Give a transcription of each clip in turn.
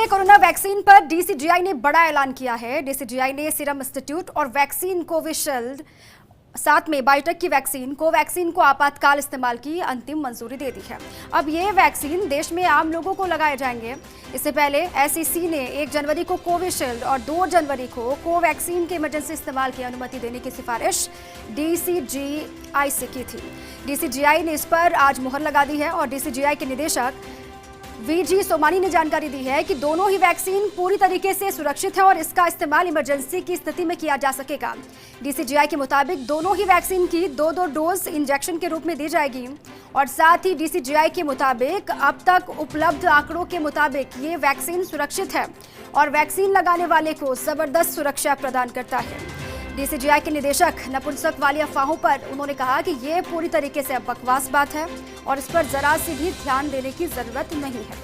बढ़ते corona vaccine पर DCGI ने बड़ा ऐलान किया है। डीसीजीआई ने सीरम इंस्टीट्यूट और वैक्सीन कोविशील्ड साथ में बायोटेक की वैक्सीन कोवैक्सीन को आपातकाल इस्तेमाल की अंतिम मंजूरी दे दी है। अब ये वैक्सीन देश में आम लोगों को लगाए जाएंगे। इससे पहले एसईसी ने 1 जनवरी को कोविशील्ड और 2 जनवरी को कोवैक्सीन के इमरजेंसी इस्तेमाल की अनुमति देने की सिफारिश डीसीजीआई से की थी। डीसीजीआई ने इस पर आज मुहर लगा दी है और डीसीजीआई के निदेशक वीजी सोमानी ने जानकारी दी है कि दोनों ही वैक्सीन पूरी तरीके से सुरक्षित है और इसका इस्तेमाल इमरजेंसी की स्थिति में किया जा सकेगा। डीसीजीआई के मुताबिक दोनों ही वैक्सीन की 2-2 डोज इंजेक्शन के रूप में दी जाएगी और साथ ही डीसीजीआई के मुताबिक अब तक उपलब्ध आंकड़ों के मुताबिक ये वैक्सीन सुरक्षित है और वैक्सीन लगाने वाले को जबरदस्त सुरक्षा प्रदान करता है। डीसीजीआई के निदेशक नपुंसक वाली अफवाहों पर उन्होंने कहा कि ये पूरी तरीके से बकवास बात है और इस पर जरा सी भी ध्यान देने की जरूरत नहीं है।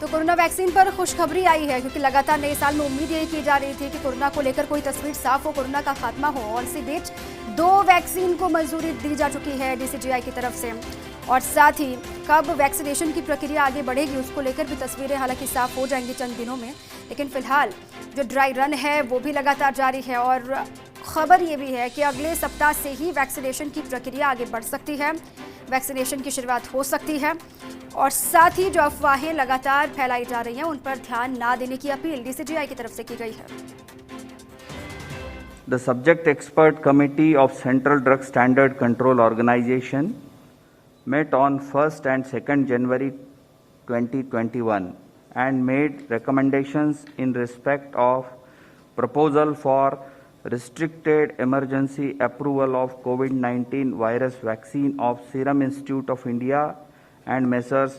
तो कोरोना वैक्सीन पर खुशखबरी आई है क्योंकि लगातार नए साल में उम्मीद यही की जा रही थी कि कोरोना को लेकर कोई तस्वीर साफ हो, कोरोना का खात्मा हो और इसी बीच 2 वैक्सीन को मंजूरी दी जा चुकी है डीसीजीआई की तरफ से और साथ ही कब वैक्सीनेशन की प्रक्रिया आगे बढ़ेगी उसको लेकर भी तस्वीरें हालांकि साफ हो जाएंगी चंद दिनों में। लेकिन फिलहाल जो ड्राई रन है वो भी लगातार जारी है और खबर ये भी है कि अगले सप्ताह से ही वैक्सीनेशन की प्रक्रिया आगे बढ़ सकती है, वैक्सीनेशन की शुरुआत हो सकती है और साथ ही जो अफवाहें लगातार फैलाई जा रही हैं उन पर ध्यान ना देने की अपील डीसीजीआई की तरफ से की गई है। The subject expert committee of Central Drug Standard Control Organization met on 1st and 2nd January 2021 and made recommendations in respect of proposal for restricted emergency approval of COVID-19 virus vaccine of Serum Institute of India and Messrs.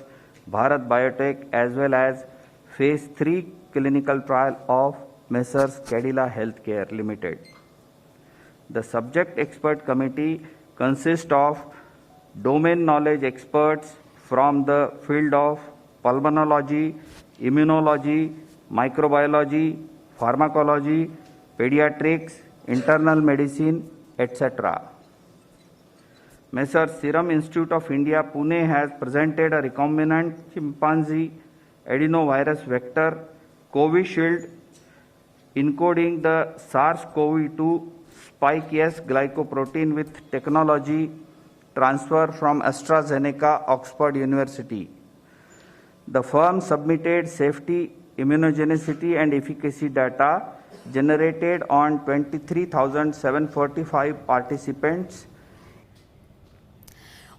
Bharat Biotech as well as Phase 3 clinical trial of Messrs. Cadila Healthcare Limited. The subject expert committee consists of domain knowledge experts from the field of pulmonology, immunology, microbiology, pharmacology, pediatrics, internal medicine, etc. Messrs. Serum Institute of India, Pune has presented a recombinant chimpanzee adenovirus vector Covishield encoding the SARS-CoV-2 spike S glycoprotein with technology transfer from AstraZeneca, Oxford University. The firm submitted safety, immunogenicity and efficacy data generated on 23,745 participants.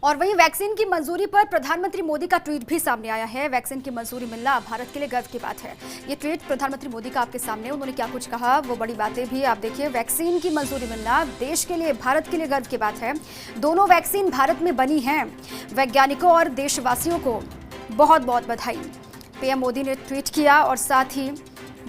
और वहीं vaccine की मंजूरी पर प्रधानमंत्री मोदी का tweet भी सामने आया है। वैक्सीन की मंजूरी मिलना भारत के लिए गर्व की बात है। ये ट्वीट प्रधानमंत्री मोदी का आपके सामने, उन्होंने क्या कुछ कहा वो बड़ी बातें भी आप देखिए। वैक्सीन की मंजूरी मिलना देश के लिए, भारत के लिए गर्व की बात है। दोनों वैक्सीन भारत में बनी हैं। वैज्ञानिकों और देशवासियों को बहुत बहुत बधाई, पीएम मोदी ने ट्वीट किया और साथ ही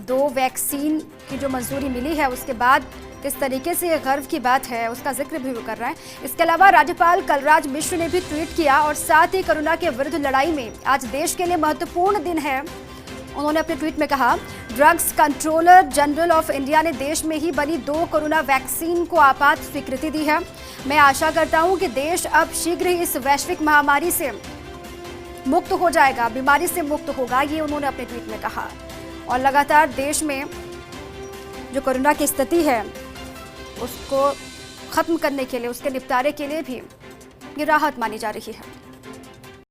2 वैक्सीन की जो मंजूरी मिली है उसके बाद किस तरीके से गर्व की बात है उसका जिक्र भी वो कर रहे हैं। इसके अलावा राज्यपाल कलराज मिश्र ने भी ट्वीट किया और साथ ही कोरोना के विरुद्ध लड़ाई में आज देश के लिए महत्वपूर्ण दिन है। उन्होंने अपने ट्वीट में कहा, drugs controller general of India ने देश में ही बनी 2 कोरोना वैक्सीन को आपात स्वीकृति दी है। मैं आशा करता हूं कि देश अब शीघ्र ही इस वैश्विक महामारी से मुक्त हो जाएगा, बीमारी से मुक्त होगा, ये उन्होंने अपने ट्वीट में कहा। और लगातार देश में जो कोरोना की स्थिति है उसको खत्म करने के लिए, उसके निपटारे के लिए भी ये राहत मानी जा रही है।